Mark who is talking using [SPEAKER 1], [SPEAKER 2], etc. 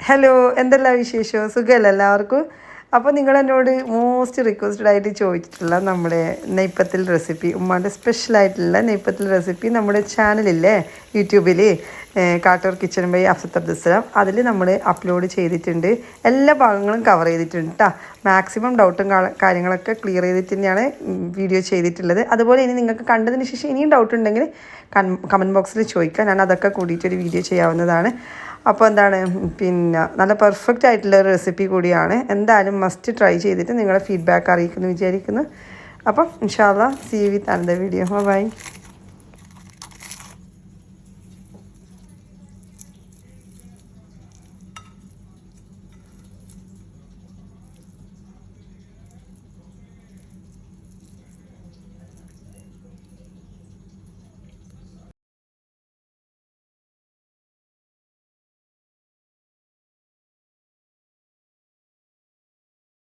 [SPEAKER 1] Hello, എന്തെല്ലാം വിശേഷം? സുഖമല്ല എല്ലാവർക്കും? അപ്പോൾ നിങ്ങളെന്നോട് മോസ്റ്റ് റിക്വസ്റ്റഡ് ആയിട്ട് ചോദിച്ചിട്ടുള്ള നമ്മുടെ നെയ്പ്പത്തിൽ റെസിപ്പി, ഉമ്മാൻ്റെ സ്പെഷ്യലായിട്ടുള്ള നെയ്പ്പത്തിൽ റെസിപ്പി നമ്മുടെ ചാനലില്ലേ യൂട്യൂബിൽ, കാട്ടൂർ കിച്ചൺ ബൈ അഫ്സത്ത് അബ്ദുസ്സലാം, അതിൽ നമ്മൾ അപ്ലോഡ് ചെയ്തിട്ടുണ്ട്. എല്ലാ ഭാഗങ്ങളും കവർ ചെയ്തിട്ടുണ്ട് കേട്ടോ. മാക്സിമം ഡൗട്ടും കാര്യങ്ങളൊക്കെ ക്ലിയർ ചെയ്തിട്ട് തന്നെയാണ് വീഡിയോ ചെയ്തിട്ടുള്ളത്. അതുപോലെ ഇനി നിങ്ങൾക്ക് കണ്ടതിന് ശേഷം ഇനിയും ഡൗട്ട് ഉണ്ടെങ്കിൽ കമൻറ്റ് ബോക്സിൽ ചോദിക്കുക, ഞാൻ അതൊക്കെ കൂടിയിട്ടൊരു വീഡിയോ ചെയ്യാവുന്നതാണ്. അപ്പോൾ എന്താണ്, പിന്നെ നല്ല പെർഫെക്റ്റ് ആയിട്ടുള്ള ഒരു റെസിപ്പി കൂടിയാണ്. എന്തായാലും മസ്റ്റ് ട്രൈ ചെയ്തിട്ട് നിങ്ങളുടെ ഫീഡ്ബാക്ക് അറിയിക്കുന്നു വിചാരിക്കുന്നു. അപ്പം ഇൻഷാ അല്ലാഹ് see you with another video. By.